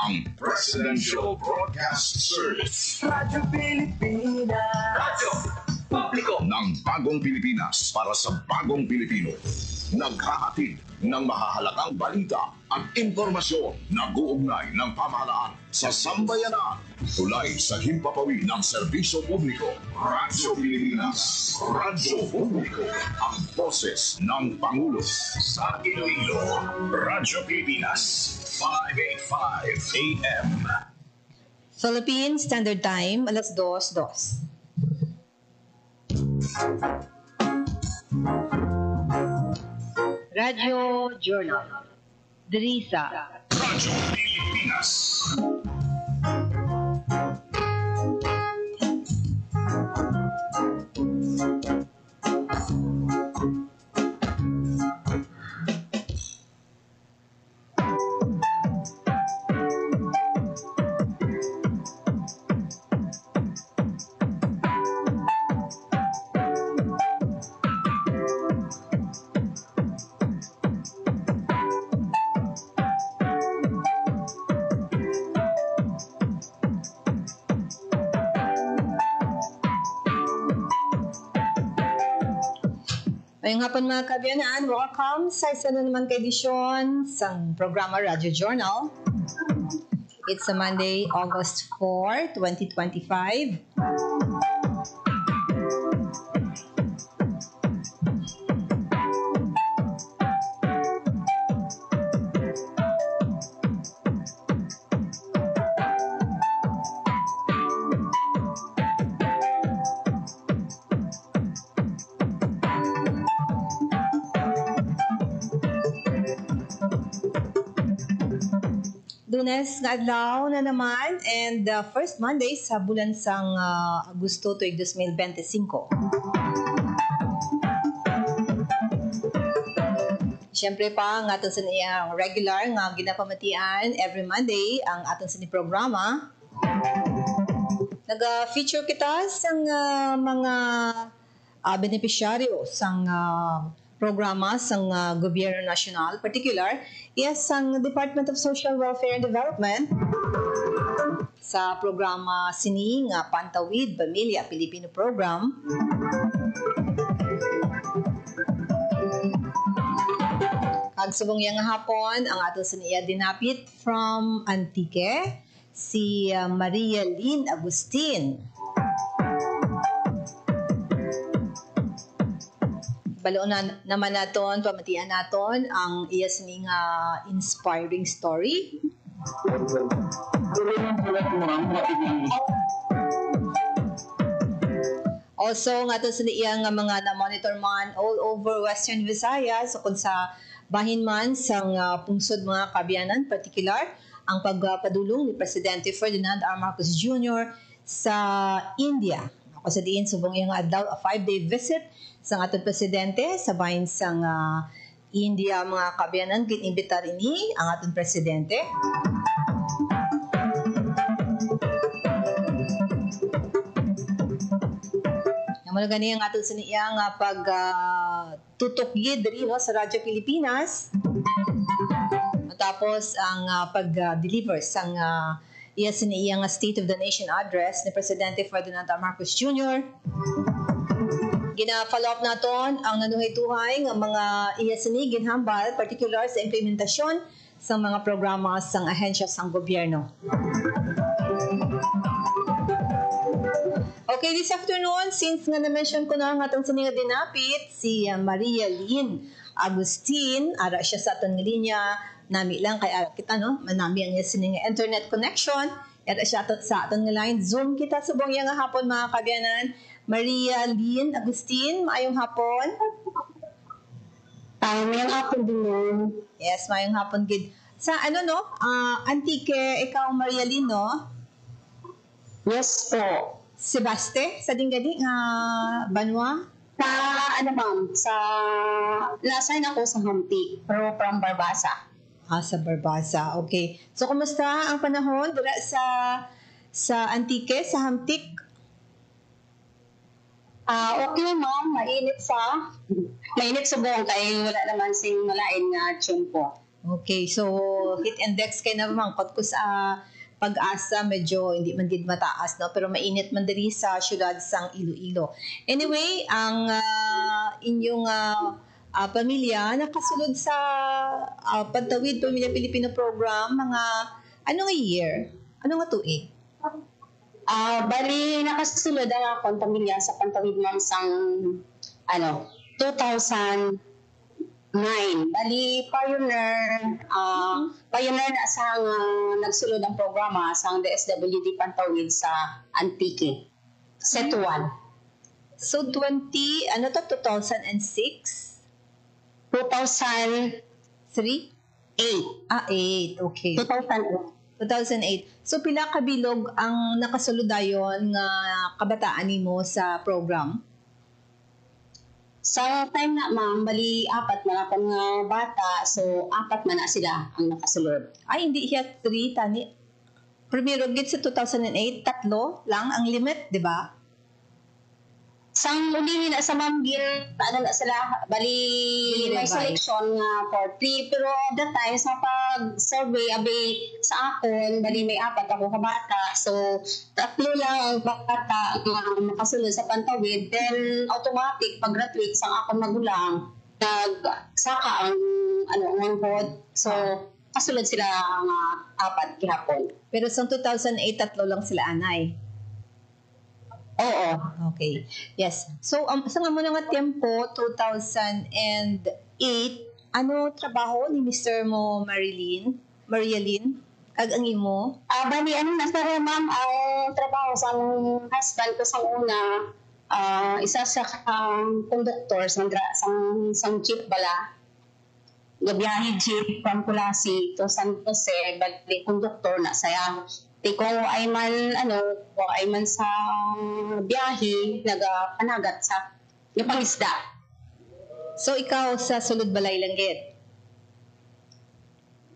ang Presidential Broadcast Service. Radyo Pilipinas. Radyo Publiko ng Bagong Pilipinas para sa Bagong Pilipino. Naghahatid ng mahahalagang balita at impormasyon na guugnay ng pamahalaan sa sambayanan. Tulay sa himpapawid ng serbisyo publiko. Radyo Pilipinas. Radyo Publiko. Ang boses ng Pangulo. Sa Iloilo. Radyo Pilipinas. 585 AM. Philippine Standard Time, alas 2:02. Radio Journal. Drisa. Radyo Pilipinas. Ngayong hapon mga kabiyanan, welcome sa isa na naman kaedisyon sa programa Radio Journal. It's a Monday, August 4, 2025. Lunes nga adlaw na naman and first Monday sa bulan sang Agosto tuig 2025. Siyempre pa ang atong sa iyang regular nga ginapamatian every Monday ang atong sa ni programa. Nag-feature kita sang mga benepisyaryo sang programa sang Gobyerno Nasyonal, particular, sang Department of Social Welfare and Development sa programa sini nga Pantawid Pamilya Pilipino Program. Kag subong yang hapon ang ato sa niya dinapit from Antique si Maria Lynn Agustin. Baloon naman naton, pamatian naton ang iya sining inspiring story. Also, nga to sa iya nga mga na-monitor man all over Western Visayas, so kung sa bahin man sang pungsod mga kabiyanan, particular, ang pagpadulong ni Presidente Ferdinand R. Marcos Jr. sa India. Ako sa diin, subong iyang adlaw, a 5-day visit sa atong presidente sa bahin sang India mga kabiyanan, ginimbitar ini ang atong presidente. Naman gani ang atong siniya nga pag tutok yid rin sa Radyo Pilipinas. Matapos ang pag-deliver sang iya siniya nga State of the Nation address ni Presidente Ferdinand R. Marcos Jr. Gina-follow up naton ang nanuhay-tuhay ng mga iyasini ginhambal, particular sa implementasyon sa mga programa sang ahensya sang gobyerno. Okay, this afternoon, since nga na-mention ko na ang atong sininga dinapit, si Maria Lynn Agustin, ara siya sa atong linya, nami lang kay ara kita, no? Manami ang sininga internet connection, ara siya sa atong line, Zoom kita subong yang hapon mga kabiyanan. Maria Lynn Agustin, maayong hapon. Maayong hapon din yan. Yes, maayong hapon gid. Sa Antique, ikaw Maria Lynn, no? Yes po. Sebaste, sa dinggadi nga Banwa? Nasign ako sa Hamti, pero from Barbasa. Sa Barbasa, okay. So, kumusta ang panahon dira sa Antique, sa Hamtik? Okay ma'am, mainit sa buong kaya wala naman sing malain nga tiyempo. Okay, so heat index kay naman kot ko sa Pag-asa medyo hindi man gid mataas no pero mainit man diri sa syudad sang Iloilo. Anyway, ang inyong pamilya nakasulod sa Pantawid Pamilya Pilipino program mga ano nga year? Ano nga tuig? Bali, nakasunod ang akong pamilya sa Pantawid ng sang 2009. Bali, pioneer na sang nagsulod ang programa sang DSWD Pantawid sa Antique. Set 1. So 2006? 2008. 3? 8, okay. 2008. 2008. So pila ka bilog ang nakasulod dayon nga kabataan nimo sa program? Sa time na ma'am, bali 4 man akong nga bata, so 4 man na sila ang nakasulod. Ay, hindi siya 3 tani. Primero gid sa 2008, 3 lang ang limit, di ba? Sang ulihin na sa ma'am, na sila, bali may Revise. selection nga for 3, pero that time sa pag-survey, sa akon, bali may 4 ako kabata, so 3 lang ang bata nga makasunod sa Pantawid, then automatic, pag-graduate sa akong magulang, nagsaka ang manhod, so kasulod sila nga 4 kihapon. Pero sa 2008, 3 lang sila anay. Oo. Okay. Yes. So, sa nga mo nga tempo, 2008, ano trabaho ni Mr. mo Marialyn? Kag ang imo? Bali, nasa ma'am, ang trabaho sa husband ko sa una, isa sa conductor sang jeep bala. Gabiyahe jeep from Kulasi to San Jose, bali conductor na saya. Di ko ay man sa biyahe, nagapanagat sa pangisda. So, ikaw sa sulod balay lang gid?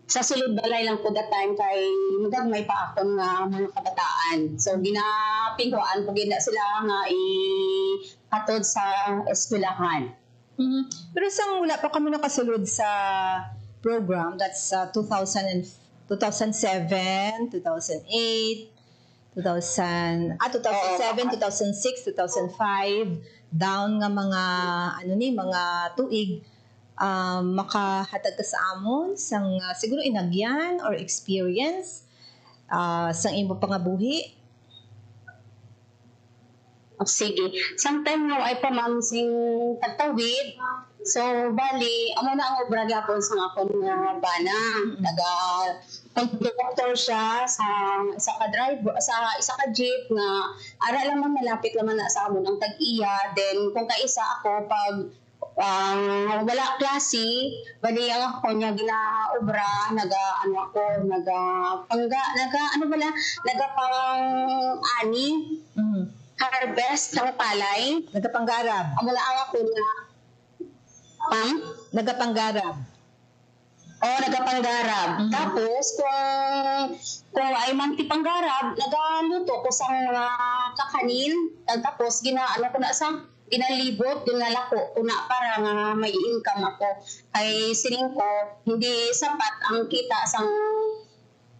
Sa sulod balay lang po that time kay may pa akong nga mga kabataan. So ginapingkuan po gina sila nga katod sa eskwelahan. Pero sa wala pa kamo nakasulod sa program, that's 2007, 2008, 2007, 2006, 2005, down nga mga mga tuig, makahatag ka sa amon sang siguro inagyan or experience sang imo pangabuhi. Sige. Sometime no ay pamamsing Pantawid. So bali amo na ang obra gyapon sa akong nga bana. Conductor siya sa isa ka driver sa isa ka jeep nga ara lang man malapit naman na sa amon ang tag-iya. Then kung kaisa ako pag wala klase, bali ang ako niya ginaobra, nagapang-ani, harvest ng palay. Nagapanggarab. Amo na ang ako nga, Nagapanggarab. nagapanggarab. Tapos, kung ay mantipanggarab, nagaluto ko sa mga kakanin. Tapos, ko na sa ginalibot, ginalako ko na para nga may income ako. Kay sining ko, hindi sapat ang kita sang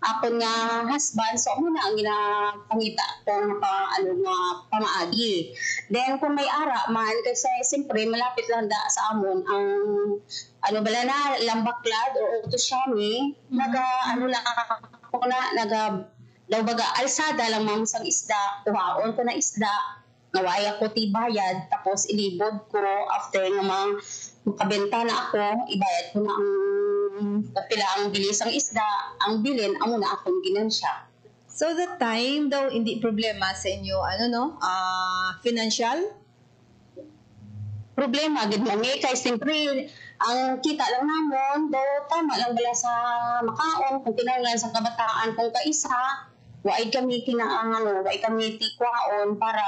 ako nga husband, so muna ang ginapangita ko nga pamaagi. Then kung may ara man, kasi siyempre malapit lang da sa amon ang lambaklad o utosyami, daw baga alsada lang mang sang isda, kuhaon ko na isda, naway ako tibayad, tapos ilibod ko after nga makabenta na ako, ibayad ko na ang pila ang bilis ang isda, ang bilin, amo na akong ginansya. So that time daw hindi problema sa inyo financial? Problema gid man kay siyempre ang kita lang namon daw tama lang bala sa makaon kung kinahanglan sa kabataan kung kaisa waay kami waay kami tikwaon para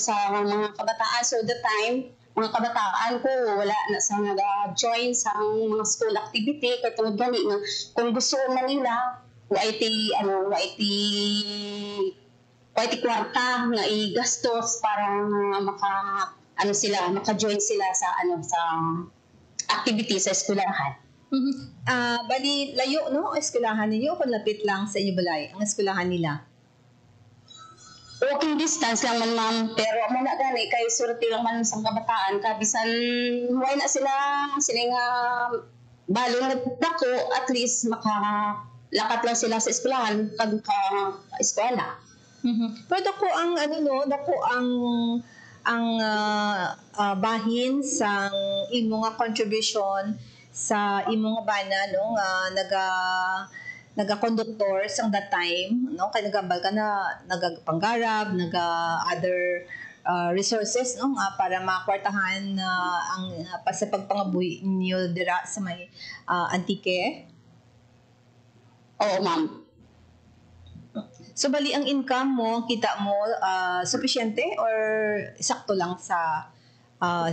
sa mga kabataan. So the time mga kabataan ko wala na sa nag-join sa mga school activity katulad gani nga kung gusto man nila waay ti kwarta nga igastos para maka-join sila sa sa activity sa eskwelahan. Bali, layo, no? Ang eskwelahan ninyo kung lapit lang sa inyo balay, ang eskwelahan nila. Walking distance lang man, ma'am. Pero mo na gani, kay surti lang man sa kabataan. Kabisan, why na sila nga balo na dako, at least makalakat lang sila sa eskwelahan pag eskwela. Pero dako ang dako ang bahin sa imo nga contribution sa imo nga bana no nga naga-conductor sang that time no kay nagambal ka na nagapanggarab other resources no nga para makwartahan ang sa pagpangabuhi niyo dira sa may Antique. Oo, ma'am. So bali ang income mo, kita mo sufficiente or sakto lang sa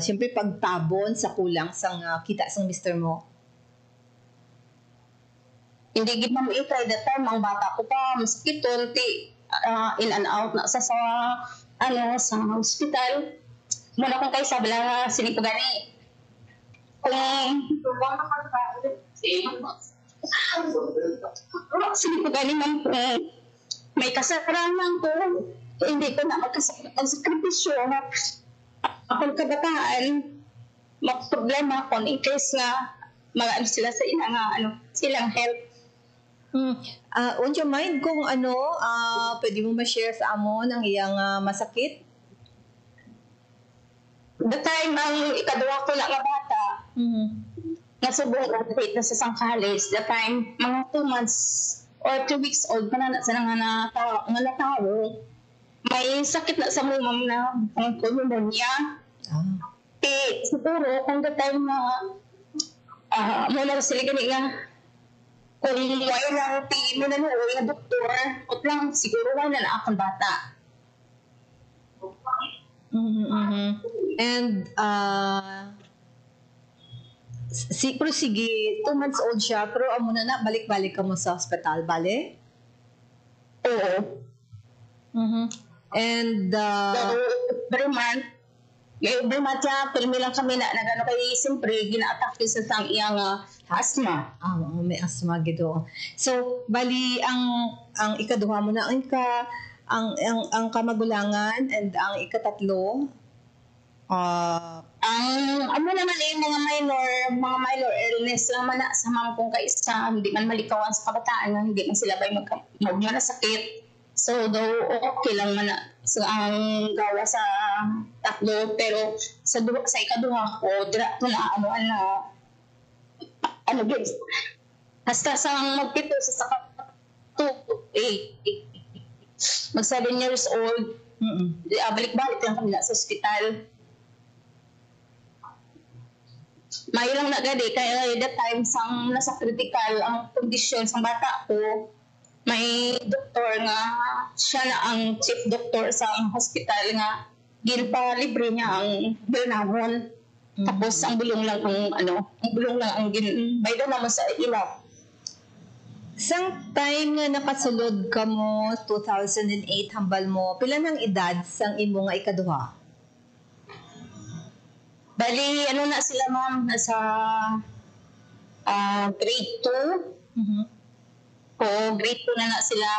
siyempre pagtabon sa kulang sang kita sang mister mo? Hindi gid ma'am ikay that time ang bata ko pa masakit ti in and out na sa hospital. Muna kung kay sabi lang sini ko gani. Sini ko gani ma'am may kasalanan ko. Hindi ko na magkasakripisyo. Akong kabataan magproblema kung in case na mag-ano sila sa silang health. Would you mind kung pwede mo ma-share sa amon ang iyang masakit? The time ang ikadua ko lang nga bata, nasubong graduate na sa isang college, the time mga 2 months or 2 weeks old pa na sa nga natao, may sakit na sa mumam na pneumonia. Siguro kung the time na muna sila gani nga kung wala lang tingin mo na nga doktor, o lang siguro wala na akong bata. And pero sige, 2 months old siya, pero amo na balik-balik ka mo sa hospital, bale? Oo. And every month filmi lang kami na nagano kay siyempre gina-attack sa sang iyang asthma. May asthma gido. So bali ang ikaduha mo na ang kamagulangan and ang ikatatlo ang amo naman mga minor illness lang man sa mga kung kaisa hindi man malikawan sa kabataan hindi man sila bay magmanasakit. So though okay lang man so ang gawa sa tatlo pero sa ikaduha ko dira to na gid hasta sa magpito sa mag 7 years old. Balik-balik lang kami sa ospital. May lang na gadi kaya that time sang nasa critical ang kondisyon sang bata ko. May doktor nga siya na ang chief doctor sa hospital nga ginpalibre niya ang bilnahon. Tapos ang bulong lang ang bayad naman sa ilaw. Sang time nga nakasulod ka mo 2008 hambal mo pila nang edad sang imo nga ikaduha? Bali na sila ma'am nasa grade 2. Grade 2 na sila.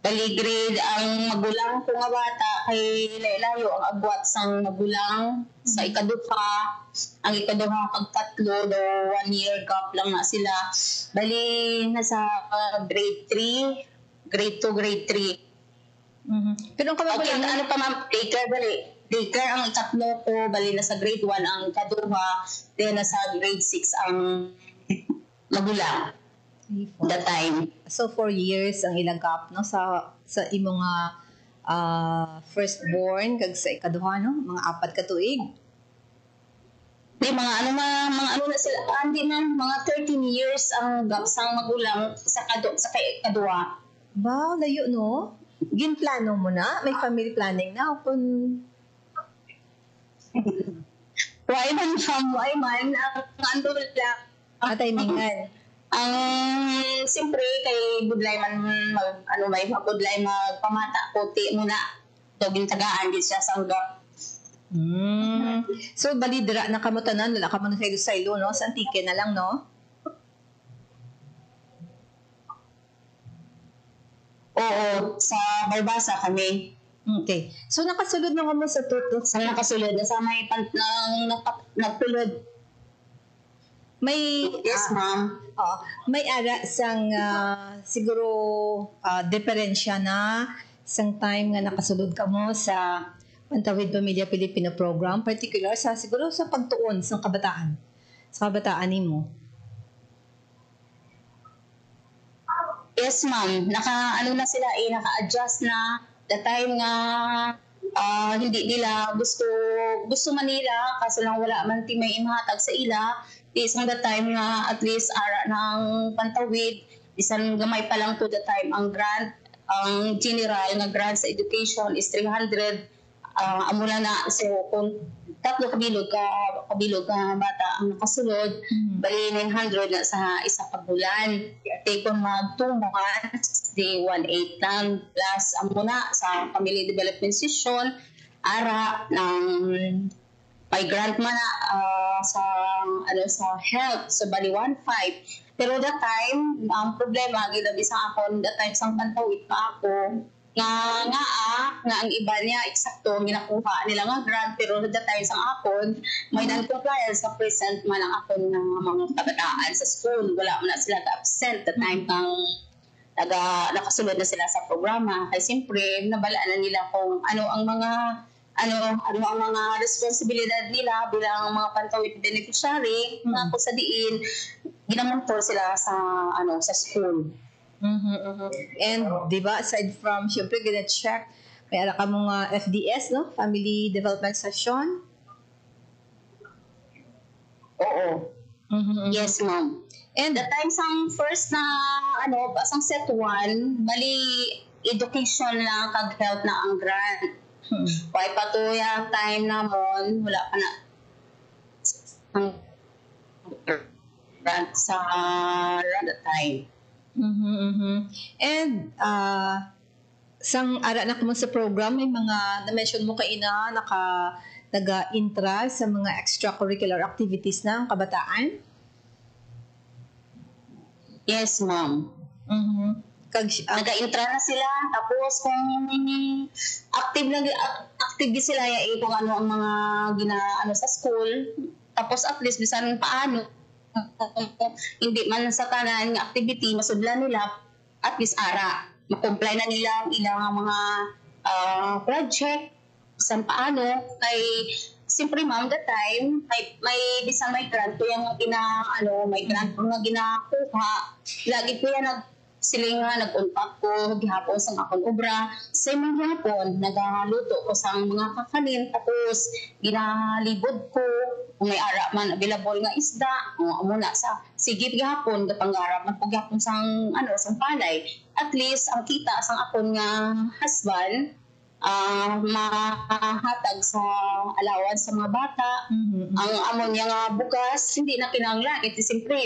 Bali grade ang magulang ko nga bata kay layo ang agwat sang magulang sa ikaduha. Ang ikaduha pag tatlo do 1 year gap lang na sila. Bali nasa grade 3, grade 2, grade 3. Pero ang kamagulangan ano pa ma'am, daycare ang ikatlo ko, bali nasa grade 1 ang ikaduha, then nasa grade 6 ang magulang. That time. So 4 years ang ilang gap no sa imo nga firstborn kag sa ikaduha no mga 4 ka tuig. Di mga ano na sila hindi man mga 13 years ang gap sang magulang sa ikaduha. Ba, layo no? Ginplano mo na? May family planning na kung Why man ang ando lang timingan. Siyempre kay budlay man may budlay magpamata ko ti muna to gintagaan gid siya sa gap. So bali dira na kamo tanan wala ka man sa ilo no sa Antique na lang no. Oo, sa Barbasa kami. Okay. So nakasulod na ka mo sa tuto. Sa nakasulod na sa may nagtulod. May Yes, ma'am. may ara sang siguro diferensya na sang time nga nakasulod ka mo sa Pantawid Pamilya Pilipino program, particular sa siguro sa pagtuon sa kabataan. Sa kabataan nimo. Yes, ma'am. Naka-adjust na the time nga hindi nila gusto man nila kaso lang wala man ti may imahatag sa ila. Isang the time nga at least ara ng Pantawid, bisan gamay pa lang to the time ang grant, ang general nga grant sa education is 300 amo na so kung tatlo kabilog ka bata ang nakasulod, bali 900 na sa isa ka bulan. Take kung mag 2 months, di 1.8 lang plus amo na sa Family Development Session ara ng may grant man na sa health so bali 1.5. Pero that time ang problema gid sa akon that time sang Pantawid pa ako nga ang iba niya eksakto ginakuha nila nga grant pero that time sang akon may non-compliance sa present man ang akon ng mga kabataan sa school, wala man na sila ka-absent that time kang nakasulod na sila sa programa. Kaya siyempre nabalaan na nila kung ano ang mga responsibilidad nila bilang mga Pantawid beneficiary na kung sa diin ginamonitor sila sa school. And di ba aside from syempre gina-check may ara ka mga FDS no, Family Development Session. Oo. Yes, ma'am. And The time sang first na sang set 1 bali education lang kag health na ang grant. Why pa to yung time namon wala pa na ang grant sa around the time. And sang ara na mo sa program may mga na-mention mo kaina naga-intra sa mga extracurricular activities ng kabataan. Yes, ma'am. Nag-intra na sila tapos kung active sila kung ano ang mga sa school tapos at least bisan paano hindi man sa tanan nga activity masudlan nila at least ara ma-comply na nila ang ilang mga project bisan paano kay siyempre ma'am that time may bisan may grant ko yung may grant ko nga ginakuha lagi po yan sila nga nag-unpack ko gihapon sa akong obra sa mga gihapon nagaluto ko sa mga kakanin tapos ginalibod ko kung may ara man available nga isda amo na sa sige gihapon kapanggarap man ko gihapon sang palay at least ang kita sang akon nga husband mahatag sa allowance sa mga bata. Ang amon niya nga bukas hindi na kinahanglan iti siyempre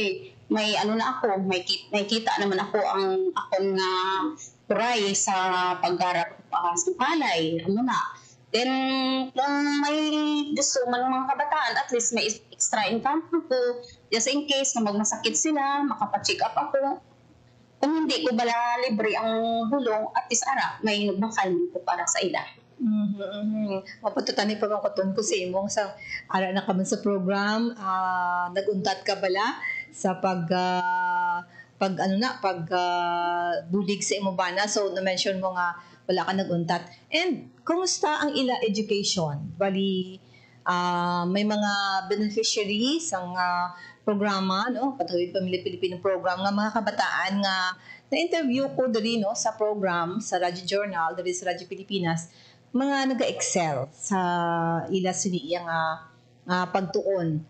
may na ako may kita naman ako ang akon nga turay sa paggarap sa palay na. Then kung may gusto man mga kabataan at least may extra income ko just in case na magmasakit sila makapacheck up ako. Kung hindi ko bala libre ang hulong at least ara may bakal ko para sa ila. Mapatutani pa bang kuton ko sa imong sa ara na ka man sa program naguntat ka bala sa bulig sa imo bana so na-mention mo nga wala ka naguntat and kumusta ang ila education bali may mga beneficiaries ang programa no Pantawid Pamilya Pilipino program nga mga kabataan nga na-interview ko diri no sa program sa Radyo Journal diri sa Radyo Pilipinas mga naga-excel sa ila siniya nga pagtuon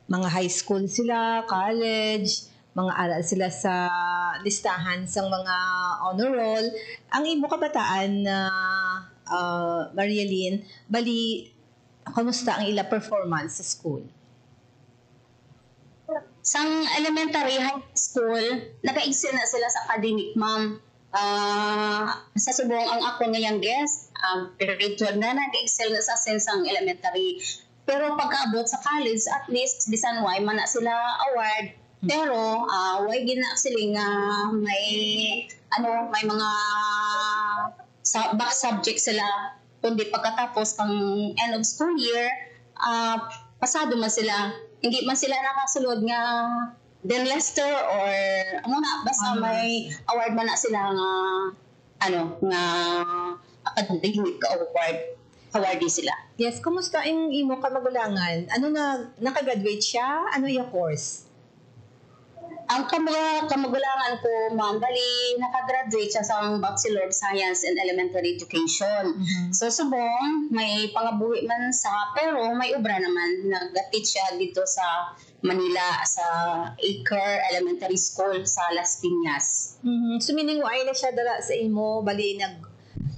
mga high school sila, college, mga aral sila sa listahan sa mga honor roll. Ang imo kabataan na Marielyn, bali kumusta ang ila performance sa school? Sang elementary high school, naka-excel na sila sa academic, ma'am. Sa subong ang ako nga youngest, grade 12 na nag-excel na sa sensang elementary. Pero pagkaabot sa college, at least bisan why man na sila award. Pero why gina sila nga may may mga back subject sila, kundi pagkatapos ng end of school year, pasado man sila, hindi man sila nakasulod nga then Lester or basta may award man na sila nga nga academic awardee sila. Yes, kumusta ang imo ka magulangan? Nakagraduate siya? Ano yung course? Ang kamagulangan ko, ma'am, bali, nakagraduate siya sa Bachelor of Science in Elementary Education. Mm-hmm. So, subong, may pangabuhi man pero may obra naman. Nag-teach siya dito sa Manila, sa Acre Elementary School sa Las Piñas. Mm-hmm. So, meaning, ay na siya dala sa imo, bali,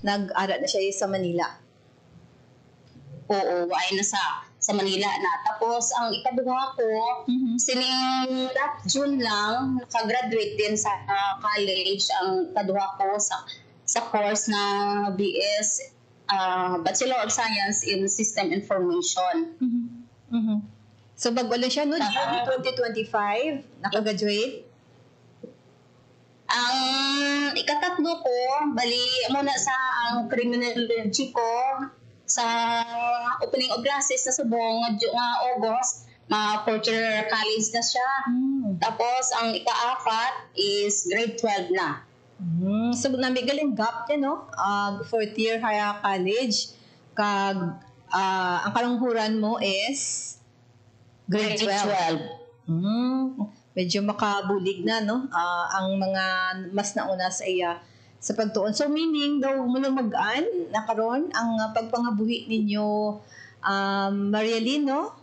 nag-aral na siya sa Manila? Oo, ay na sa Manila na. Tapos, ang ikaduha ko, sining last June lang, nakagraduate din sa college. Ang ikaduha ko sa course na BS, Bachelor of Science in System Information. Mm-hmm. So, bago lang siya, no? June 2025, nakagraduate? Ang ikatatlo ko, bali muna sa ang criminology ko, sa opening of classes na subong August, fourth year college na siya. Tapos, ang ika-apat is grade 12 na. So, nabigaling gap niya, no? Fourth year higher college. Ang kalanghuran mo is grade 12. Medyo makabulig na, no? Ang mga mas nauna sa iya sa pagtuon. So, meaning, daw mo lang mag-an, nakaroon, ang pagpangabuhi ninyo, Marialyn, no?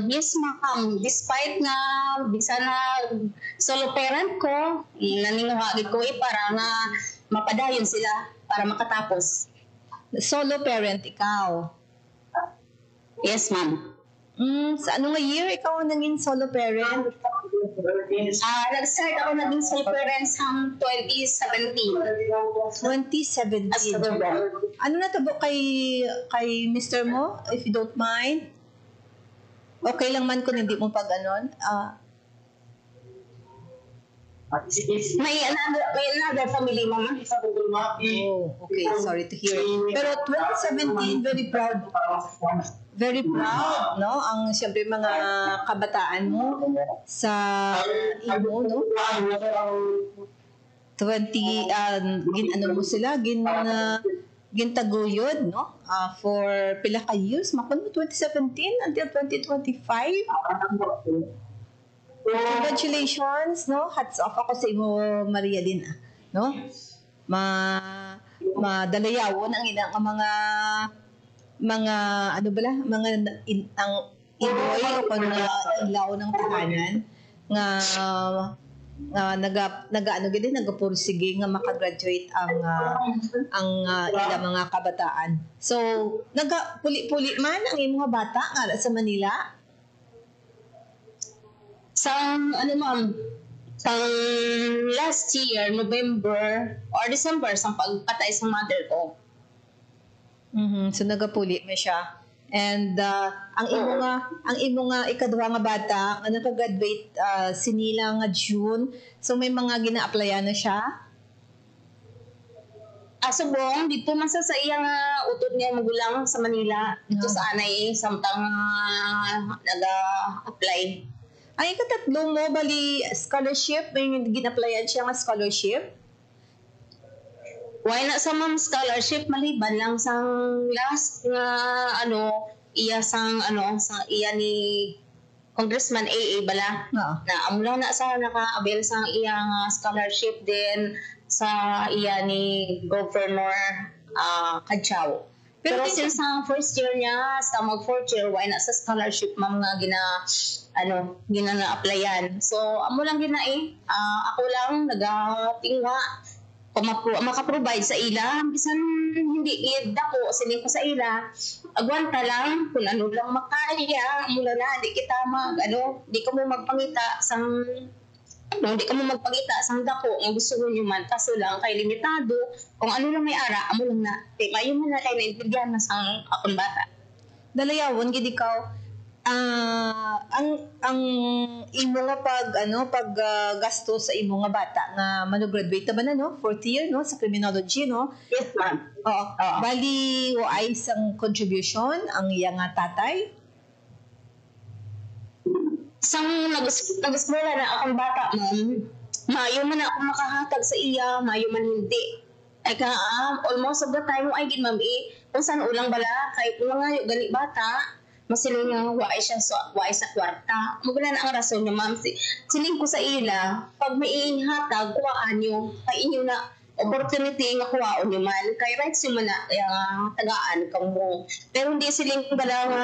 Yes, ma'am. Despite na, bisa na solo parent ko, naninguhagid ko para nga mapadayon sila para makatapos. Solo parent, ikaw? Yes, ma'am. Sa anong year ikaw naging solo parent? Nag-start ako naging solo parent sa 2017. 2017. Ano natabo kay Mr. mo, if you don't mind? Okay lang man kung hindi mo pag-anon. May another family, mama. Oh, okay. Sorry to hear. Pero 2017, very proud, no? Ang siyempre mga kabataan mo sa imo, no? 20, mo sila, gintaguyod, no? For pila ka years, makon mo 2017 until 2025. Congratulations, no? Hats off ako sa imo, Marialyn, no? Madalayawon ang ilang mga ang iboy o kung ilaw ng tahanan nagapursige nga makagraduate ang ilang mga kabataan. So, puli-puli man ang imong bata nga sa Manila. Ma'am, last year, November or December, sa pagpatay sa mother ko. So nagapuli mo siya. And ang imo nga ikaduha nga bata nga naka-graduate sinila nga June. So may mga gina-applyan na siya. Subong dito man sa iyang utod nga magulang sa Manila, dito sa anay samtang naga-apply. Ang ikatatlo mo bali scholarship, may gina-applyan siya nga scholarship. Why na sa ma'am scholarship maliban lang sang last nga sa iya ni Congressman AA bala na amula na sa naka-avail sang iya nga scholarship din sa iya ni Governor Kadjaw. Pero since ang first year niya sa mag-fourth year, why na sa scholarship ma'am nga gina na-applyan. So amo lang ako lang nagatingwa kung makaprovide sa ila, bisan hindi dako siling ko sa ila, agwanta lang kung ano lang makaya, mula na di kita di ka mo magpangita sang dako ang gusto mo man, kaso lang kay limitado, kung ano lang may ara, amo lang na, mayo mo na kay naintindihan na sang akong bata. Dalayawon gid ikaw ang imo nga pag gasto sa imo nga bata nga mano-graduate ba na no, fourth year no sa criminology no. Yes, ma'am. Oo. Bali ay isang contribution ang iya nga tatay. Sang nag-eskwela na akong bata, ma'am, maayo man ako makahatag sa iya, maayo man hindi. Ay ka, almost of the time, ay gid ma'am, kung saan ulang bala, kay kung nga gani bata, masiling nga waay siya waay sa kwarta. Magana na ang rason niya, ma'am. Siling ko sa ila, pag may ihatag, kuhaan nyo, kay inyo na opportunity nga kuhaan nyo man, kay rights nyo man na, tagaan kang mo. Pero hindi siling bala nga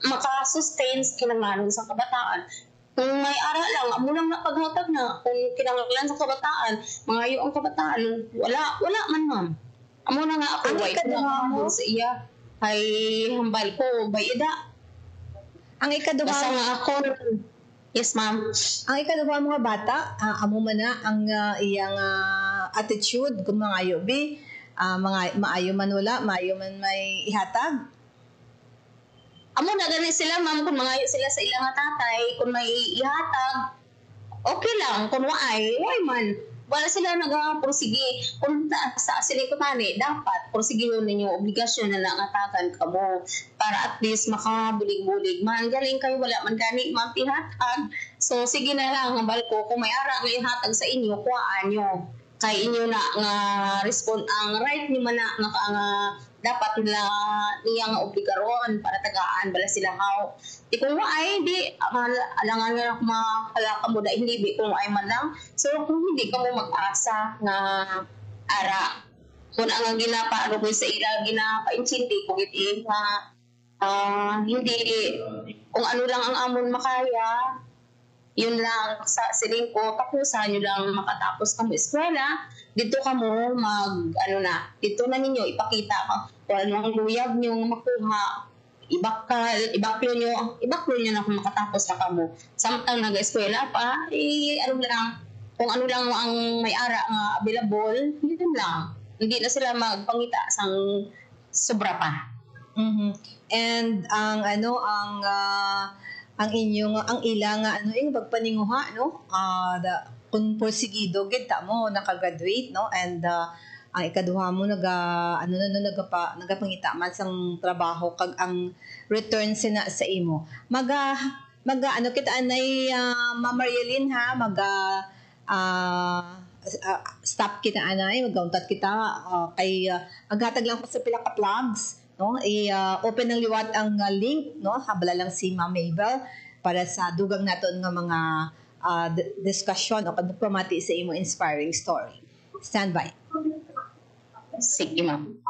makasustain sa kinanglanon sa kabataan. Kung may ara lang, amo lang na paghatag na. Kung kinanglanon sa kabataan, mga ang kabataan, wala man, ma'am. Amo na nga ako, Ang white ikaduha mo? na sa iya. Ay hambal ko, bayida. Ang ikaduha Basta nga ako, yes, ma'am. ang ikaduha mga bata, amo man na ang iyang attitude kung mga bi, mga maayo man wala, maayo man may ihatag. Amo na gani sila, ma'am, kung mga sila sa ilang tatay, kung may ihatag, okay lang. Kung waay man. Wala sila nag-prosige. Kung sa sila ko tani, dapat prosige yun ninyo, obligasyon na nangatagan ka mo para at least makabulig-bulig. Man, galing kayo, wala man gani, ma'am, pihatag. So, sige na lang, ang balko, kung may ara nga ihatag sa inyo, kuhaan nyo. Kay inyo na nga respond, ang right nyo man na nga dapat nila niyang obligaron para tagaan bala sila how. Di kung ay hindi alangan nga makala mo da hindi kung ay man lang. So kung hindi ka mo mag-asa nga ara kung ang ginapaano ko sa ila ginapainsinti kung iti nga hindi kung ano lang ang amon makaya yun lang sa siling ko tapusan nyo lang makatapos kamo eskwela dito ka mo dito na ninyo ipakita kung ano ang luyag nyo makuha ibaklo nyo na kung makatapos na kamo samtang nag-eskwela pa kung ano lang ang may ara nga available yun lang hindi na sila magpangita sang sobra pa. Mm-hmm. And ang inyong ang ila nga yung pagpaninguha no kung porsigido gid ta mo nakagraduate no and ang ikaduha mo nagapangita man sang trabaho kag ang return sina sa imo kita anay Ma'am Marielyn ha stop kita anay magauntat kita kay aghatag lang ko sa pila ka plugs no open ng liwat ang link no habala lang si Ma'am Mabel para sa dugang naton nga mga discussion o pagpamati sa imo inspiring story. Stand by. Sige, ma'am.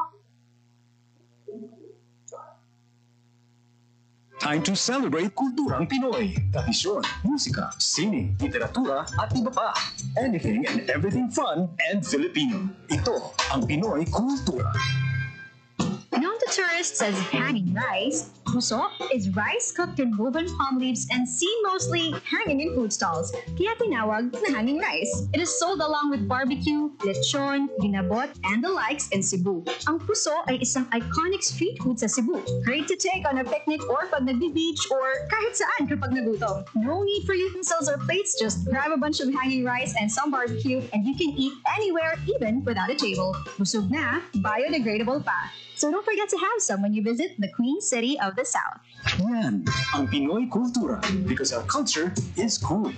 Time to celebrate kulturang Pinoy. Tradisyon, musika, sining, literatura at iba pa. Anything and everything fun and Filipino. Ito ang Pinoy Kultura. Known to tourists as hanging rice, puso is rice cooked in woven palm leaves and seen mostly hanging in food stalls, kaya tinawag na hanging rice. It is sold along with barbecue, lechon, ginabot, and the likes in Cebu. Ang puso ay isang iconic street food sa Cebu. Great to take on a picnic or pag nagbi-beach or kahit saan kapag nagutom. No need for utensils or plates, just grab a bunch of hanging rice and some barbecue and you can eat anywhere, even without a table. Busog na, biodegradable pa. So don't forget to have some when you visit the Queen City of the South. Yan ang Pinoy Kultura because our culture is cool.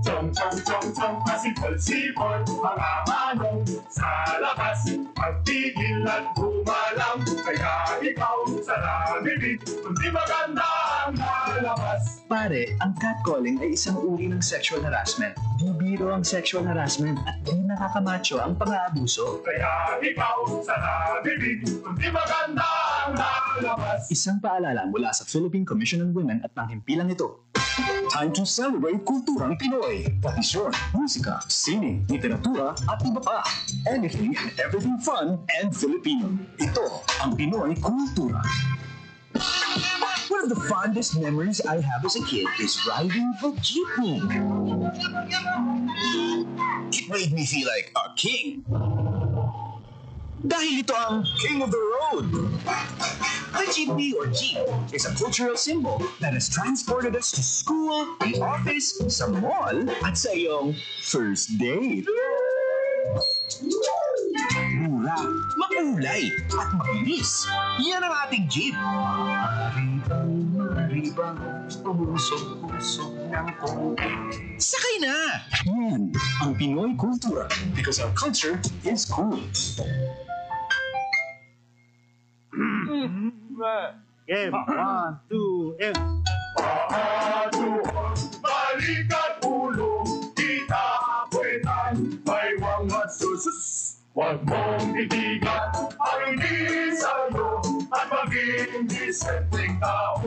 Chong chong chong chong pasipol-sipol mga manong sa labas pagtigil at bumalang kaya ikaw sa nabibig kundi maganda ang lalabas. Pare, ang catcalling ay isang uri ng sexual harassment. Di biro ang sexual harassment at di nakakamacho ang pang-aabuso. Kaya ikaw sa nabibig kundi maganda ang lalabas. Isang paalala mula sa Philippine Commission on Women at panghimpilang ito. Time to celebrate kulturang Pinoy. Tradisyon, musika, sining, literatura at iba pa. Anything and everything fun and Filipino. Ito ang Pinoy Kultura. One of the fondest memories I have as a kid is riding the jeepney. It made me feel like a king. Dahil ito ang King of the Road. The jeepney or jeep is a cultural symbol that has transported us to school, the office, sa mall, at sa iyong first date. Mura, makulay, at mabilis. Yan ang ating jeep. Maribang, umusog-usog ng konti. Sakay na! Yan ang Pinoy kultura because our culture is cool. Game. 1, 2, and... Paduhon, balikat ulo, kita pwetan, may wangat susus. Huwag mong titigan, ang hindi sa'yo, at maging disenteng tao.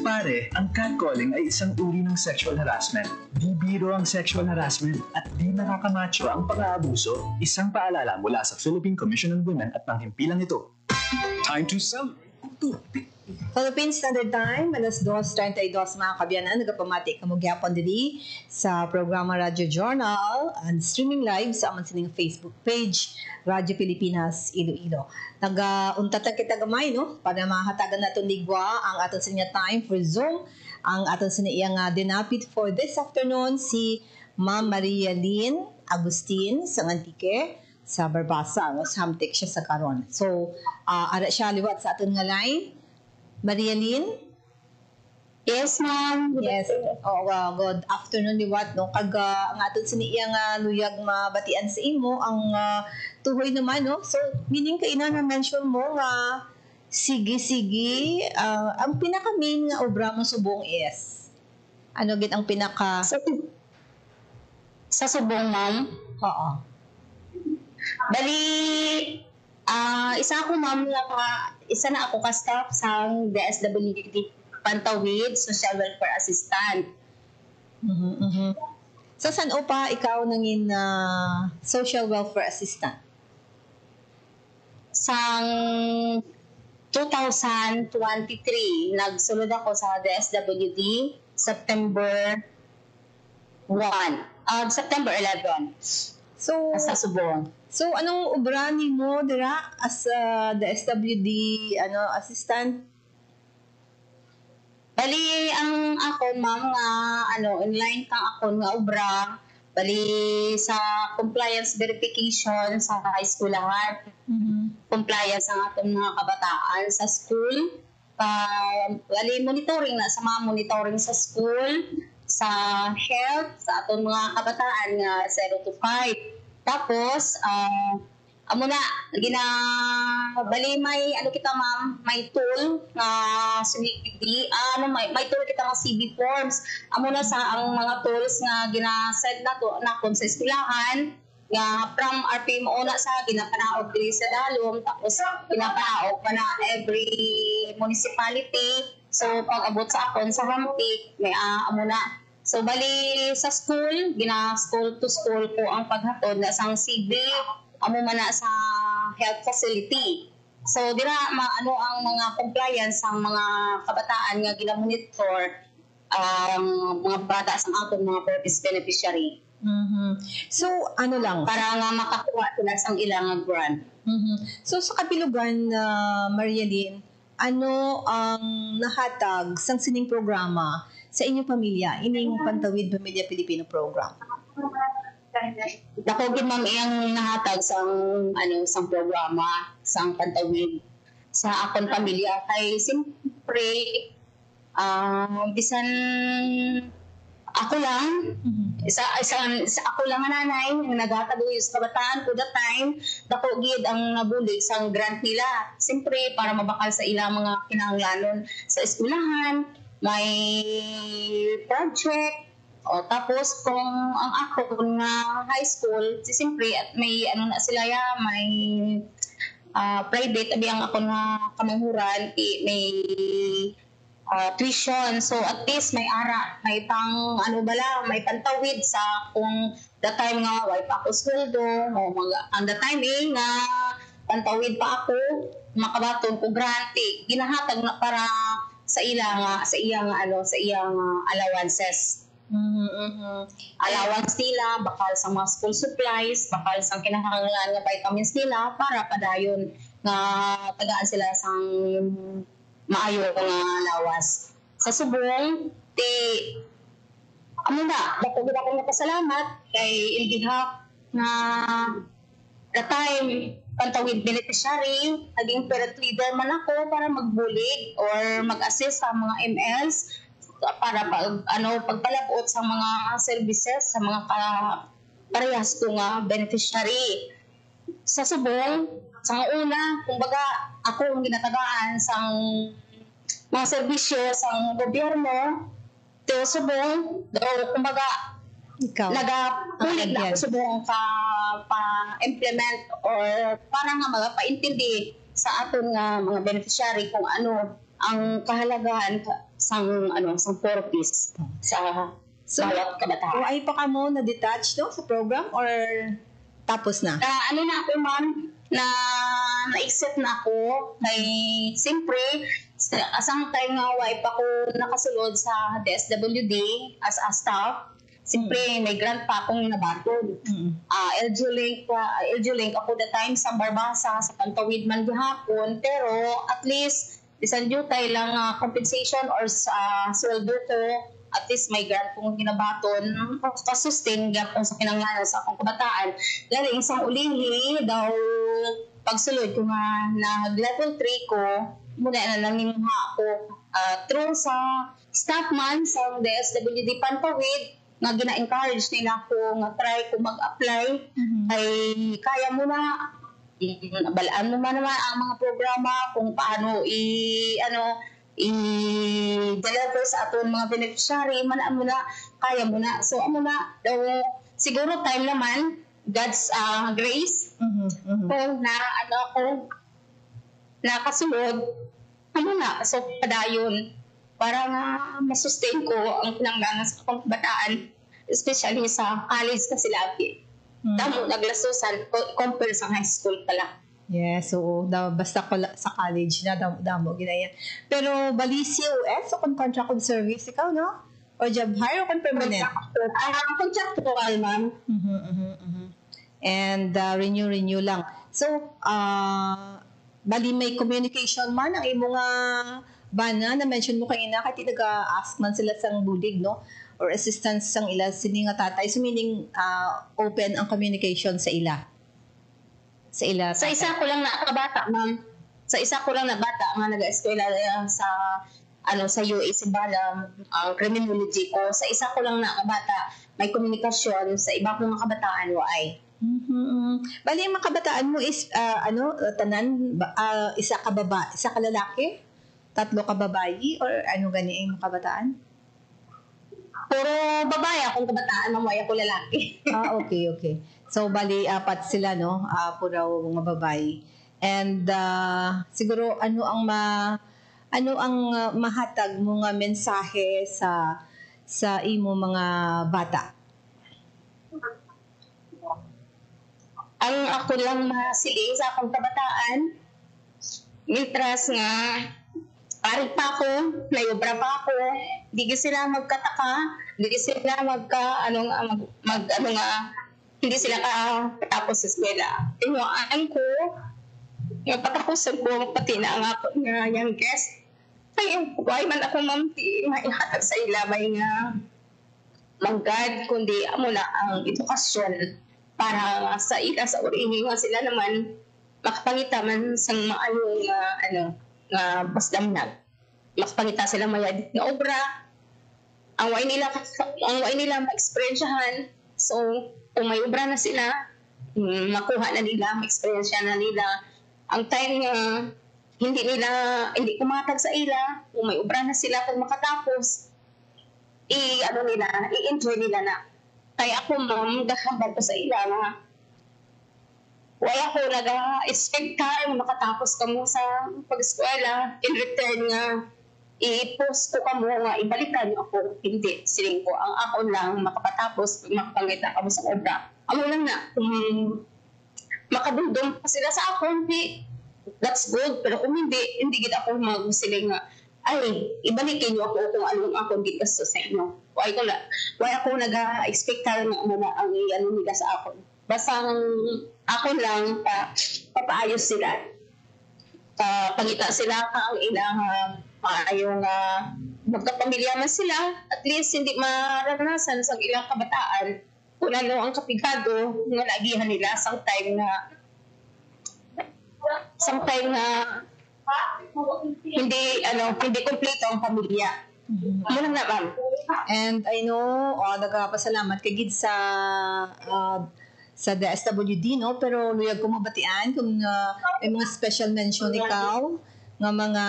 Pare, ang catcalling ay isang uri ng sexual harassment. Di biro ang sexual harassment at di nakakamacho ang pang-aabuso. Isang paalala mula sa Philippine Commission on Women at panghimpilang ito. Time to celebrate. Philippine Standard Time, alas 2:32 mga kabyanan, nagapamati kamugyapon dili sa programa Radio Journal and streaming live sa amon sining Facebook page, Radyo Pilipinas Iloilo. Nag-untatan kita gamay, no? Para mahatagan natin ligwa ang aton sinya time for Zoom. Ang aton sinya nga dinapit for this afternoon si Ma'am Maria Lynn Agustin sa Antique sa Barbasa, no? Samtik siya sa karon. So, ara siya liwat sa aton nga line. Maria Lynn? Yes, ma'am. Yes. Oh, good afternoon liwat, no? Kag ang aton siniya nga luyag mabatian sa imo ang tuhoy naman, no? So, meaning kay ina na mention mo nga sige ang pinaka main nga obra mo subong is ano gid ang pinaka Sa subong, ma'am. Oo. Bali, isa na ako ka-staff sa DSWD Pantawid, Social Welfare Assistant. So, saan pa ikaw nangin social welfare assistant? Sang 2023, nagsulod ako sa DSWD September 11 So, sa Subong. So, anong obra mo dira as the SWD assistant? Bali, ang ako, ma'am, nga, online kang ako nga obra, bali sa compliance verification sa high school lahat. Compliance ang atong mga kabataan sa school. Bali, monitoring na sa mga monitoring sa school, sa health, sa atong mga kabataan nga 0 to 5. Tapos, amo na, bali may, kita ma'am, may tool na may tool kita nga CB forms. Amo na sa ang mga tools nga gina-send na to, na kon sa eskwelahan, nga from RPM una sa ginapanaog diri sa Dalom, tapos ginapanaog pa na every municipality. So, pag abot sa akon sa Hampik, may amo na. So, bali sa school, school to school po ang paghatod na sang CB, amo man na sa health facility. So, dira ang mga compliance ang mga kabataan nga ginamonitor mga bata sa atong mga purpose beneficiary. So, ano lang? Para nga makakuha sila sa ilang grant. So, sa kapilugan, Maria Lynn, ano ang nahatag sang sining programa sa inyong pamilya, ining Pantawid Pamilya Pilipino program? Dako gid ma'am iyang nahatag sang programa sang Pantawid sa akong pamilya kay siyempre bisan ako lang isa ako lang nga nanay nagatagoy sa kabataan ko that time dako gid ang nabulig sang grant nila siyempre para mabakal sa ilang mga kinahanglanon sa eskwelahan. May project tapos kung ang ako nga high school siyempre at may na sila may private abi ang ako nga kamanghuran may tuition so at least may may pang may pantawid sa kung that time nga way pa ako sweldo ang that time nga pantawid pa ako makabaton ko grant ginahatag na para sa iyang allowances. allowance nila, bakal sa mga school supplies, bakal sa kinahanglan nga vitamins nila para padayon nga tagaan sila sang maayo nga lawas. Sa subong, ano na, dako gid akong napasalamat kay LDHAC na the time pantawid beneficiary, naging parent leader man ako para magbulig or mag-assist sa mga MLs para pagpalabot sa mga services sa mga parehas ko nga beneficiary. Sa subong, sa una, kumbaga ako ang ginatagaan sa mga serbisyo sa gobyerno, pero subong, kumbaga Ikaw. nagapulit na ako subong pa-implement or para nga paintindi sa aton nga mga beneficiary kung ano ang kahalagahan sang purpose sa bawat kabataan. Ay pa ka mo na-detach no, sa program or tapos na? Ano na ako, ma'am, na na-accept na ako kay siyempre asang time nga way pa ko nakasulod sa DSWD as a staff. Siyempre, may grant pa akong nabatod. LG Link ako the time sa Barbasa, sa Pantawid man gihapon. Pero at least, bisan jutay lang compensation or sa sweldo ko, at least may grant kong ginabaton. Kasustain gapon sa kinanglanan sa akong kabataan. Galing isang ulihi daw pagsulod ko nga nag-level 3 ko, muna na nangimuha ako through sa staff man sa DSWD Pantawid, nga gina-encourage nila ako nga try ko mag-apply ay kaya mo na balaan mo man naman ang mga programa kung paano i-deliver sa aton mga beneficiary man mo na kaya mo na so amo na daw siguro time naman God's grace kung na ako nakasunod na so padayon para nga masustain ko ang pinangganan sa akong kabataan, especially sa college kasi lagi. Damo naglasusan compare sa high school pala. Yes, oo. Basta sa college na, damo, ginaya. Pero bali COS o kung contract of service, ikaw, no? O job hire o kung permanent? Contractual, ma'am. And renew lang. So, bali may communication man ang imo nga bana na mention mo kanina kay nag-ask man sila sang bulig no or assistance sang ila sini nga tatay so meaning open ang communication sa ila sa isa ko lang na kabata ma'am sa isa ko lang na bata nga nag-eskwela sa sa UA Simbala ang criminology ko sa isa ko lang na kabata may komunikasyon sa iba kong mga kabataan waay. Bali ang mga kabataan mo is tanan isa ka baba isa ka lalaki 3 ka babayi or ano gani ang kabataan? Puro babae akong kabataan, mamaya ko lalaki. Okay. So, bali, 4 sila, no? Puro mga babae. And siguro, ano ang mahatag mo nga mensahe sa imo mga bata? Ang ako lang masiling sa akong kabataan, mitras nga parit pa ako, nayobra pa ako, di sila magkataka, di sila hindi sila katapos sa eskwela. Tinuaan ko, yung patapusan ko, pati na ang ako nga yung guest. Ay, why man ako mamti, maihatag sa ila, may nga manggad, kundi amo na ang edukasyon para sa ila, sa urihi nga sila naman, makapangita man sa maayo nga basdamnag. Makapangita sila mayadit nga obra. Ang way nila ma-experiensyahan. So, kung may obra na sila, makuha na nila, ma-experiensya na nila. Ang time nga hindi kumatag sa ila, kung may obra na sila, kung makatapos, i-enjoy nila na. Kaya ako, ma'am, gahambal ko sa ila na wala ko nag-expect ka makatapos ka mo sa pag-eskwela. In return nga, i-post ko ka mo nga, ibalikan niyo ako. Hindi, siling ko. Ang ako lang, makapatapos, makapangita ka mo sa obra. Amo lang na, kung makadundong pa sila sa ako, hindi, that's good. Pero kung hindi gid ako magsiling nga, ay, ibalikin niyo ako kung anong ako gigasto sa inyo. Why ako nag-expect na muna ang ano nila sa ako. Basta ako lang papaayos sila. Pangita sila ang ilang maayong magkapamilya man sila, at least hindi maranasan sa ilang kabataan kung ano ang kapigado nga nagihan nila sang time na hindi kumpleto ang pamilya. Muna na, ma'am. And I know, nagpapasalamat ka gid sa DSWD, no? Pero luyag ko mabatian kung may mga special mention ikaw nga mga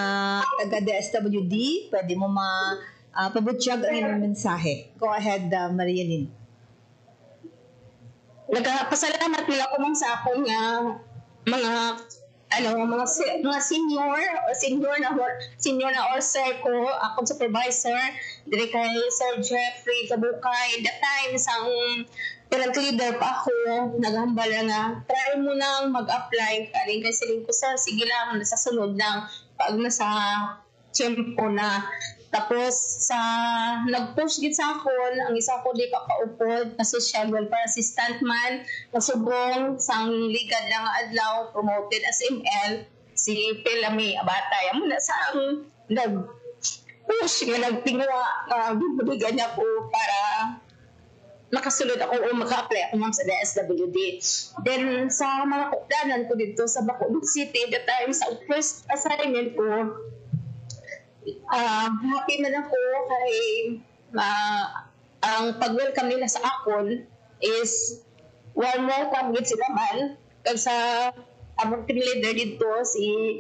taga DSWD, pwede mo pabutyag ang iyong mensahe. Go ahead, Maria Lynn. Nagpasalamat nila ko man sa akong mga senior na officer ko, akong supervisor, dire kay Sir Jeffrey Kabukay, that time sang parent leader pa ako, naghambal na try mo nang mag-apply kaling kay siling ko, sir, sige lang sa sunod ng pag nasa tiyempo na. Tapos sa nag-push gid sa akon, ang isa ko di kapaupod na social welfare assistant man, nasubong sang ligad ng adlaw, promoted as ML, si Pelami Abatay. Amo na sa nag-push nga nagtingwa, bibigan niya ko para makasulod ako o maka-apply ako ma'am sa DSWD. Then sa mga kukdanan ko dito sa Bacolod City, that time sa first assignment ko, happy man ako kay ang pag-welcome nila sa akon is warm welcome gid sila man kag sa among team leader dito si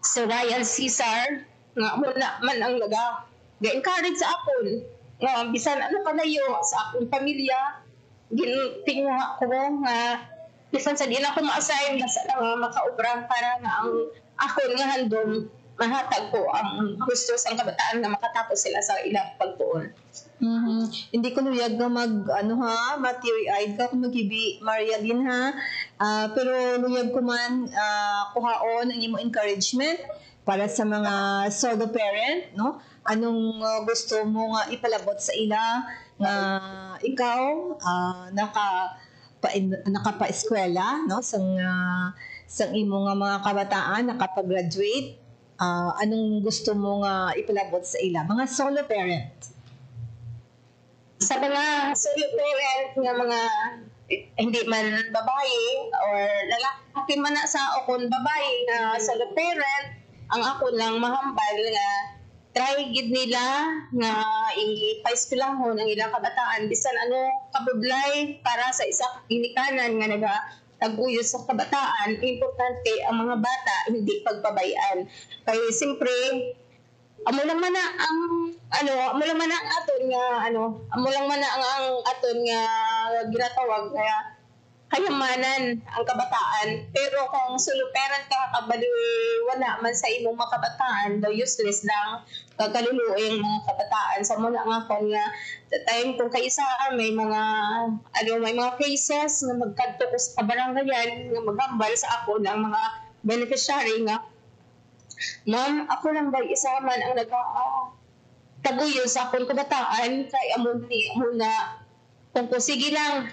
Sir Ryan Cesar nga muna man ang nag-encourage sa akon nga bisan ano kanayo sa akong pamilya gintingwa ko nga bisan sa di na ako ma-assign sa makaubran para nga ang akon nga handom mahatag ko ang gusto sa kabataan na makatapos sila sa ilang pagtuon. Hindi ko nuyag nga ma-teary-eyed ka kung mag-ibi, Maria Lynn, ha? Pero nuyag ko man kuhaon ang imo encouragement para sa mga solo parent, no? Anong gusto mo nga ipalabot sa ila nga ikaw nakapa-eskwela, no? Sang imo nga mga kabataan nakapag-graduate. Anong gusto mo nga ipalabot sa ila? Mga solo parent. Sa mga solo parent nga mga hindi man babae or lalaki man na sa akon babae na solo parent, ang ako lang mahambal nga try gid nila nga ipa-eskwelahon ang ilang kabataan bisan ano kabudlay para sa isa ka ginikanan nga tag-uyo sa kabataan, importante ang mga bata hindi pagpabayaan. Kaya siyempre, amo lang man ang aton nga ginatawag nga kayamanan ang kabataan. Pero kung solo parent ka, wala man sa imong mga kabataan, daw useless lang kakaluluoy ang mga kabataan. Sa muna nga kon nga the time kung kaisa may mga cases na magkadto ko sa kabarangayan nga maghambal sa ako ng mga beneficiary nga ma'am, ako lang ba isa man ang taguyo sa akong kabataan kay amo na kung sige lang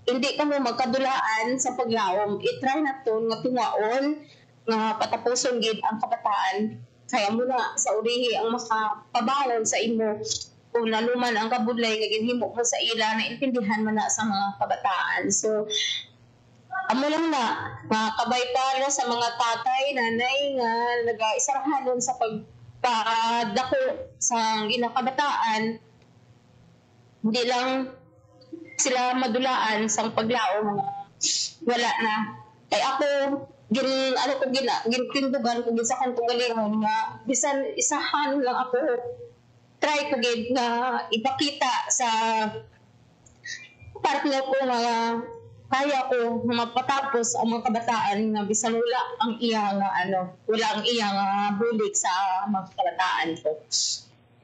hindi ka mo magkadulaan sa paglaom, i-try na to nga tungaon nga patapuson gid ang kabataan. Kaya muna sa urihi ang makapabalon sa imo kung naluman ang kabudlay nga ginhimo mo sa ila na intindihan man na sa mga kabataan. So amo lang na kabay para sa mga tatay, nanay nga nag-isarahanon sa pagpadako sa ilang kabataan. Hindi lang sila madulaan sa paglao mga wala na. Kay ako gintindugan ko sa kong galingon nga bisan isahan lang ako try ko gid nga ipakita sa partner ko nga kaya ko magpatapos ang mga kabataan nga bisan wala ang iyang bulig sa mga kabataan ko.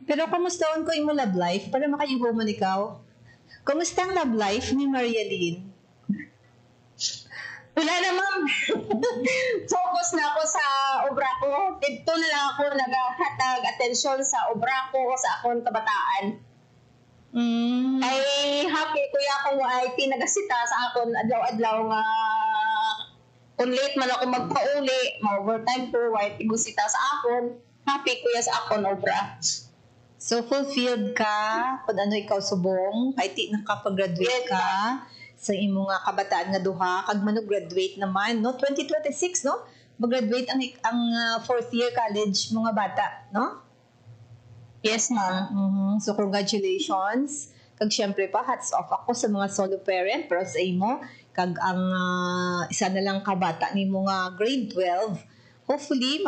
Pero kamustaon ko imo love life para makayuho man ikaw? Kumusta ang love life ni Maria Lynn? Wala na, ma'am. Focus na ako sa obra ko. Dito na lang ako naghatag atensyon sa obra ko sa akong kabataan. Ay happy kuya ko ay pinagasita sa akon adlaw-adlaw nga kung late man ako magpauli, ma-overtime ko, ay pigusita sa akon. Happy kuya sa akon obra. So, fulfilled ka kung ano ikaw subong, kahit di nakapag-graduate ka sa imong nga kabataan nga duha, kag graduate naman, no? 2026, no? Mag-graduate ang fourth year college mga bata, no? Yes, ma'am. So, congratulations. Kag syempre pa, hats off ako sa mga solo parent, pero sa imo, kag ang isa na lang kabata ni mga grade 12, hopefully,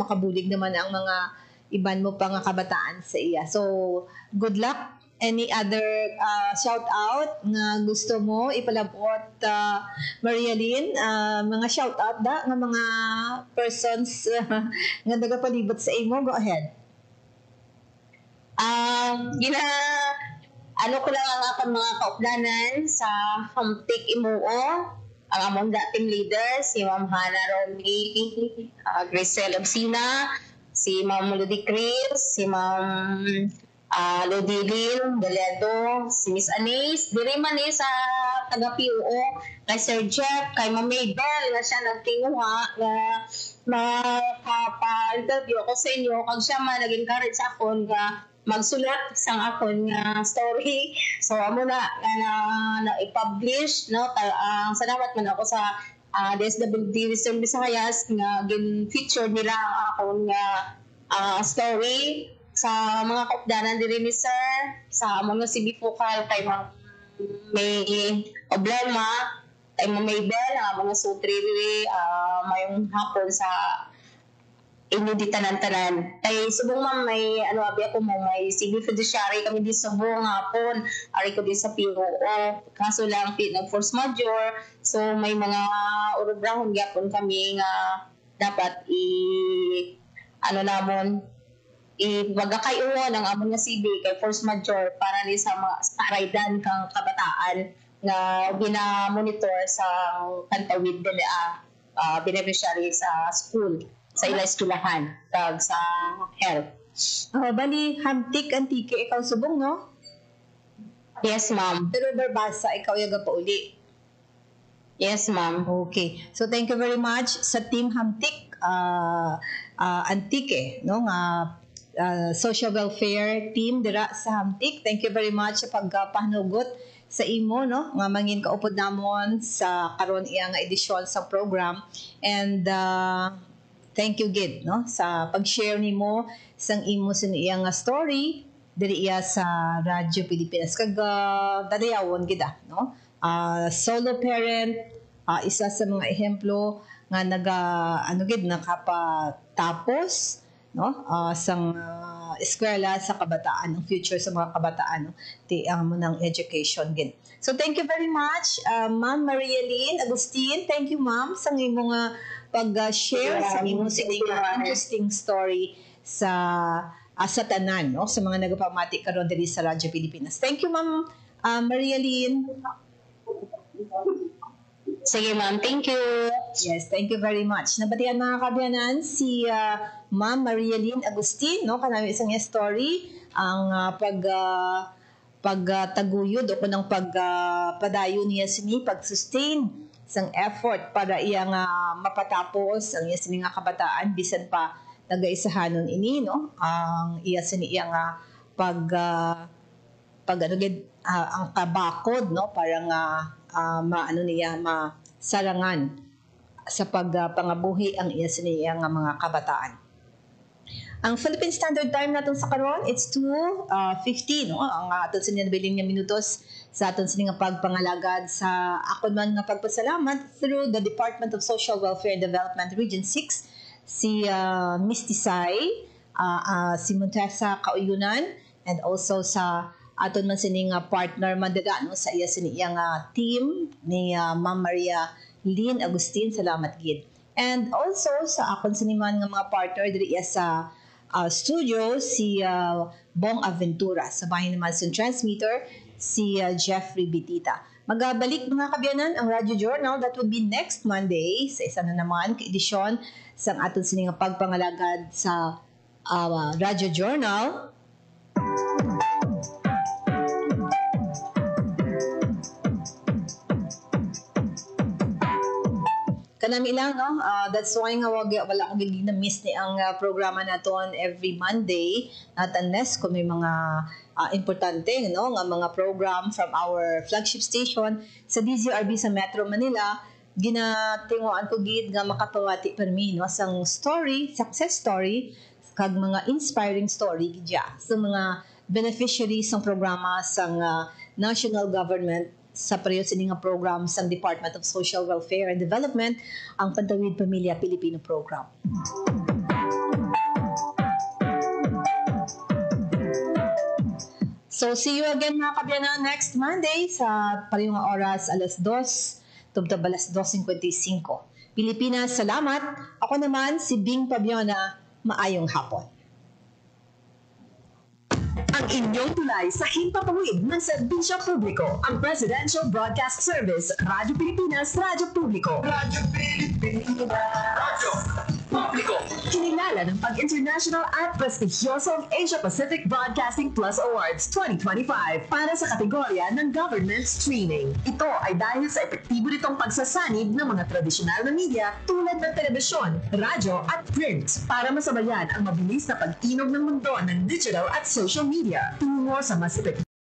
makabulig naman ang mga iban mo pang kabataan sa iya. So, good luck. Any other shout out nga gusto mo ipalabot, Maria Lynn? Mga shout out da nga mga persons nga nagapalibot sa imo, go ahead. Ano ko lang ang akong mga kaupdanan sa Hamtik Imuo, ang among dating leader, si Ma'am Hana Romy, Grisel Obsina, si Ma'am Ludi Chris, si Ma'am Lodilin Galeado, si Miss Anis, diri man sa taga-PUO, kay Sir Jeff, kay Ma'am Maybel, na siya nagtinguha na makapa-interview ko sa inyo, kag siya man nag-encourage sa akon nga magsulat sang akon nga story. So amo na i-publish, no? Salamat man ako sa DSWD Western Visayas nga gin-feature nila ang akon nga story sa mga kaupdanan diri ni Sir, sa mga CB Focal, kay may problema, kay Maybel, ang mga sutri mayong hapon sa inyo di tanan-tanan. Kay subong ma'am, may abi ako mo, may civil fiduciary kami di subong hapon, ari ko di sa PUO. Kaso lang nag-force majeure, so may mga urubrahon gyapon kami nga dapat magakayuon ang amon nga CB kay force majeure para ni sa mga raydan kang kabataan nga gina-monitor sa kantawid nila beneficiary sa school, sa ilang eskwelahan, kag sa health. Bali, Hamtik Antique, ikaw subong, no? Yes, ma'am. Pero Barbasa, ikaw yaga pa uli. Yes, ma'am. Okay. So, thank you very much sa Team Hamtik Antique, no? Social welfare team dira sa Hamtik. Thank you very much sa pagpahanugot sa imo, no? Nga mangin kaupod namon sa karon iya nga edisyon sa program. And thank you gid, no, sa pag-share nimo sang imo sa iya nga story diri iya sa Radyo Pilipinas. Kag dadayawon gid, no? Solo parent, isa sa mga ehemplo nga nakapatapos, no, sang eskwela sa kabataan, ang future sa mga kabataan, no, mo ng education gid. So thank you very much, Ma'am Maria Lynn Agustin. Thank you, ma'am, sa imong pag-share sa imong interesting story sa tanan, no, sa mga nagapamati karon diri sa Radyo Pilipinas. Thank you, Ma'am Maria Lynn. Sige, ma'am. Thank you. Yes, thank you very much. Nabatian mga kabiyanan si Ma'am Maria Lynn Agustin, no, kanami isang story ang pagtaguyod o kunang pagpadayon niya sini, pag-sustain sang effort para iya nga mapatapos ang iya sini nga kabataan bisan pa nagaisahanon ini, no, ang iya sini iya nga ang kabakod, no, para nga masarangan sa pagpangabuhi ang iya sini iya nga mga kabataan. Ang Philippine Standard Time natin sa karon, it's 2:50, no? Ang aton sa nabiling nga minutos sa aton sa nga pagpangalagad sa akon man nga pagpasalamat through the Department of Social Welfare and Development Region 6, si Miss Tisay, si Montesa Kauyunan, and also sa aton man sining partner madira, no, sa iya sini nga team ni Ma'am Maria Lynn Agustin. Salamat gid. And also sa akon siniman nga mga partner diri sa studio, si Bong Aventura sa bahin naman sa transmitter, si Jeffrey Bitita. Magbalik mga kabyanan ang Radyo Journal. That would be next Monday sa isa na naman ka-edisyon sa aton sining pagpangalagad sa Radyo Journal. Kanami lang, no? That's why nga wala ko gigig na miss ni ang programa naton every Monday. Not unless kung may mga importante, no? Nga mga program from our flagship station sa DZRB sa Metro Manila, ginatinguan ko gid nga makapawati per mi, no? Sang story, success story, kag mga inspiring story gidya sa mga beneficiaries ng programa sang national government sa pareho sa nga program sa Department of Social Welfare and Development, ang Pantawid Pamilya Pilipino Program. So, see you again mga kabyanan next Monday sa parehong oras, alas 2, tubtab alas 2:55. Pilipinas, salamat. Ako naman, si Bing Pabiona, maayong hapon. Ang inyong tulay sa himpapawid ng serbisyo publiko, ang Presidential Broadcast Service, Radyo Pilipinas, Radyo Publiko. Radyo Pilipinas. Radyo Publiko. Kinilala ng pag-international at prestigyosong Asia Pacific Broadcasting Plus Awards 2025 para sa kategorya ng Government Streaming. Ito ay dahil sa epektibo nitong pagsasanib ng mga tradisyonal na media tulad ng telebisyon, radyo at print para masabayan ang mabilis na pag-inog ng mundo ng digital at social media tungo sa mas epektibo